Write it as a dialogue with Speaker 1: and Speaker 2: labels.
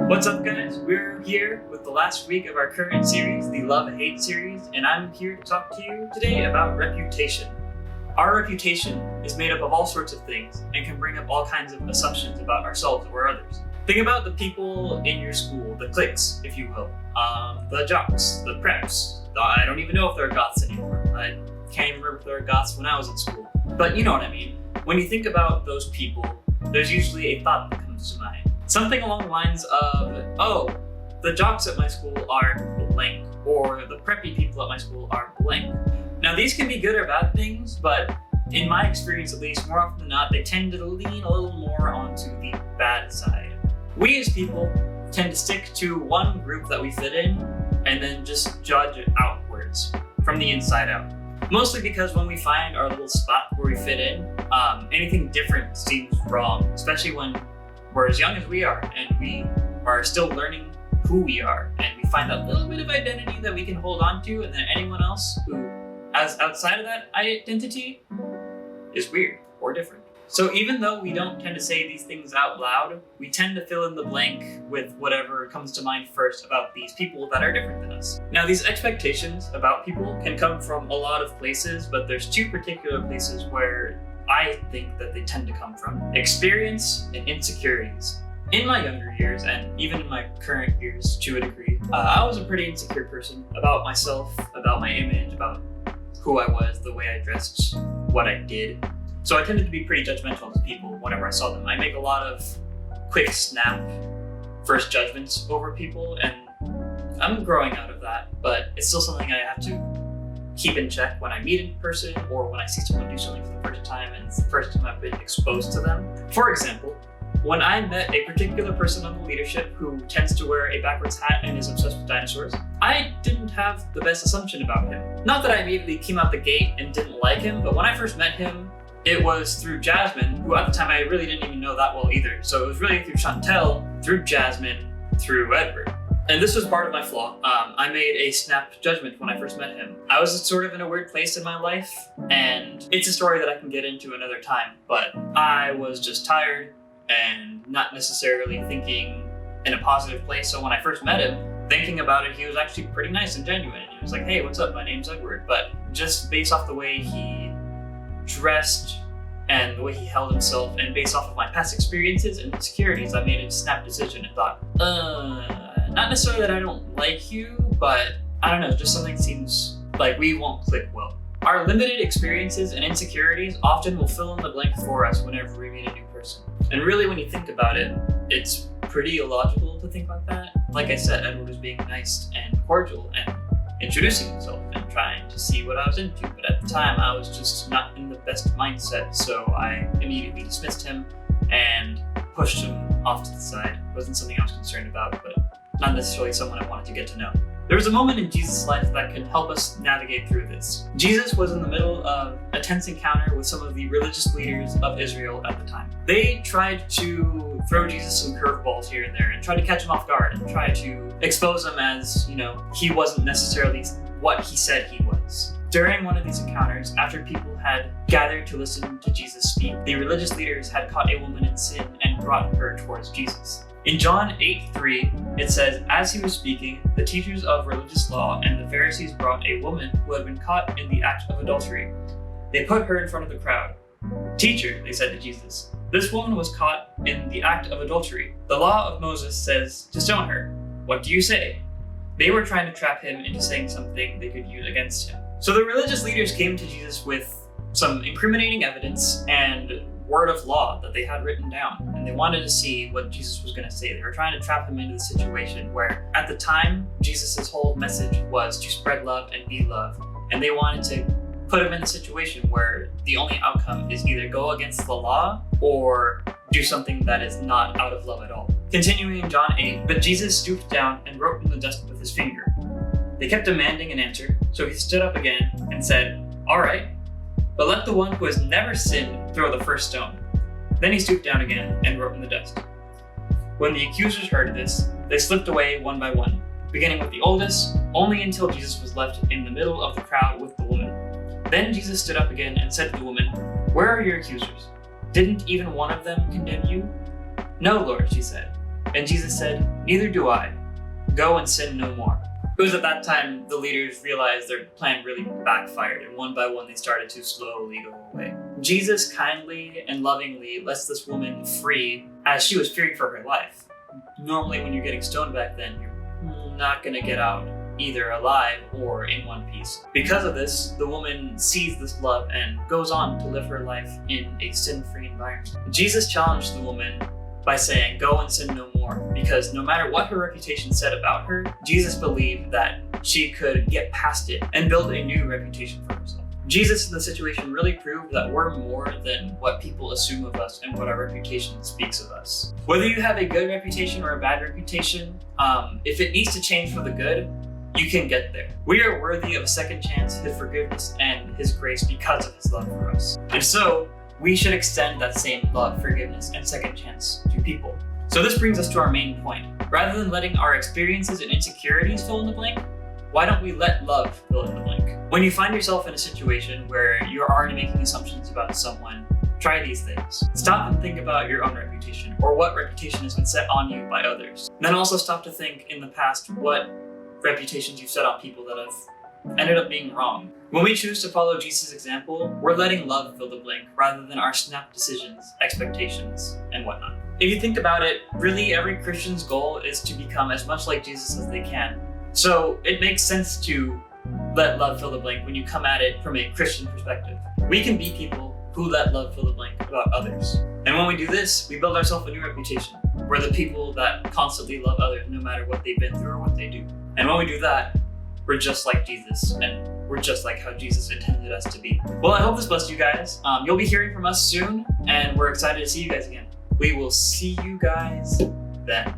Speaker 1: What's up, guys? We're here with the last week of our current series, the Love-Hate series, and I'm here to talk to you today about reputation. Our reputation is made up of all sorts of things and can bring up all kinds of assumptions about ourselves or others. Think about the people in your school, the cliques, if you will, the jocks, the preps. I don't even know if they're goths anymore. I can't even remember if they were goths when I was in school. But you know what I mean. When you think about those people, there's usually a thought that comes to mind. Something along the lines of, oh, the jocks at my school are blank, or the preppy people at my school are blank. Now, these can be good or bad things, but in my experience at least, more often than not, they tend to lean a little more onto the bad side. We as people tend to stick to one group that we fit in, and then just judge it outwards, from the inside out. Mostly because when we find our little spot where we fit in, anything different seems wrong, especially when we're as young as we are and we are still learning who we are, and we find that little bit of identity that we can hold on to, and then anyone else who is outside of that identity is weird or different. So even though we don't tend to say these things out loud, we tend to fill in the blank with whatever comes to mind first about these people that are different than us. Now, these expectations about people can come from a lot of places, but there's two particular places where I think that they tend to come from: experience and insecurities. In my younger years, and even in my current years to a degree, I was a pretty insecure person about myself, about my image, about who I was, the way I dressed, what I did. So I tended to be pretty judgmental of people whenever I saw them. I make a lot of quick snap first judgments over people, and I'm growing out of that, but it's still something I have to keep in check when I meet in person or when I see someone do something for the first time and it's the first time I've been exposed to them. For example, when I met a particular person on the leadership who tends to wear a backwards hat and is obsessed with dinosaurs, I didn't have the best assumption about him. Not that I immediately came out the gate and didn't like him, but when I first met him, it was through Jasmine, who at the time I really didn't even know that well either. So it was really through Chantel, through Jasmine, through Edward. And this was part of my flaw. I made a snap judgment when I first met him. I was sort of in a weird place in my life, and it's a story that I can get into another time, but I was just tired and not necessarily thinking in a positive place. So when I first met him, thinking about it, he was actually pretty nice and genuine. And he was like, hey, what's up? My name's Edward. But just based off the way he dressed and the way he held himself, and based off of my past experiences and insecurities, I made a snap decision and thought, not necessarily that I don't like you, but I don't know, just something seems like we won't click well. Our limited experiences and insecurities often will fill in the blank for us whenever we meet a new person. And really, when you think about it, it's pretty illogical to think like that. Like I said, Edward was being nice and cordial and introducing himself and trying to see what I was into, but at the time I was just not in the best mindset, so I immediately dismissed him and pushed him off to the side. It wasn't something I was concerned about, but not necessarily someone I wanted to get to know. There was a moment in Jesus' life that could help us navigate through this. Jesus was in the middle of a tense encounter with some of the religious leaders of Israel at the time. They tried to throw Jesus some curveballs here and there and try to catch him off guard and try to expose him as, he wasn't necessarily what he said he was. During one of these encounters, after people had gathered to listen to Jesus speak, the religious leaders had caught a woman in sin and brought her towards Jesus. In John 8:3, it says, as he was speaking, the teachers of religious law and the Pharisees brought a woman who had been caught in the act of adultery. They put her in front of the crowd. Teacher, they said to Jesus, this woman was caught in the act of adultery. The law of Moses says to stone her. What do you say? They were trying to trap him into saying something they could use against him. So the religious leaders came to Jesus with some incriminating evidence and word of law that they had written down, and they wanted to see what Jesus was going to say. They were trying to trap him into the situation where, at the time, Jesus' whole message was to spread love and be loved, and they wanted to put him in a situation where the only outcome is either go against the law or do something that is not out of love at all. Continuing in John 8, but Jesus stooped down and wrote in the dust with his finger. They kept demanding an answer, so he stood up again and said, all right, but let the one who has never sinned throw the first stone. Then he stooped down again and wrote in the dust. When the accusers heard this, they slipped away one by one, beginning with the oldest, only until Jesus was left in the middle of the crowd with the woman. Then Jesus stood up again and said to the woman, where are your accusers? Didn't even one of them condemn you? No, Lord, she said. And Jesus said, "Neither do I. Go and sin no more." It was at that time the leaders realized their plan really backfired, and one by one they started to slowly go away. Jesus kindly and lovingly lets this woman free as she was fearing for her life. Normally when you're getting stoned back then, you're not going to get out either alive or in one piece. Because of this, the woman sees this love and goes on to live her life in a sin-free environment. Jesus challenged the woman by saying, "Go and sin no more," because no matter what her reputation said about her, Jesus believed that she could get past it and build a new reputation for herself. Jesus in the situation really proved that we're more than what people assume of us and what our reputation speaks of us. Whether you have a good reputation or a bad reputation, if it needs to change for the good, you can get there. We are worthy of a second chance, His forgiveness, and His grace because of His love for us. And so, we should extend that same love, forgiveness, and second chance to people. So this brings us to our main point. Rather than letting our experiences and insecurities fill in the blank, why don't we let love fill in the blank? When you find yourself in a situation where you're already making assumptions about someone, try these things. Stop and think about your own reputation, or what reputation has been set on you by others. Then also stop to think in the past what reputations you've set on people that have ended up being wrong. When we choose to follow Jesus' example, we're letting love fill the blank rather than our snap decisions, expectations, and whatnot. If you think about it, really every Christian's goal is to become as much like Jesus as they can. So it makes sense to let love fill the blank when you come at it from a Christian perspective. We can be people who let love fill the blank about others. And when we do this, we build ourselves a new reputation. We're the people that constantly love others no matter what they've been through or what they do. And when we do that, we're just like Jesus, and we're just like how Jesus intended us to be. Well, I hope this blessed you guys. You'll be hearing from us soon, and we're excited to see you guys again. We will see you guys then.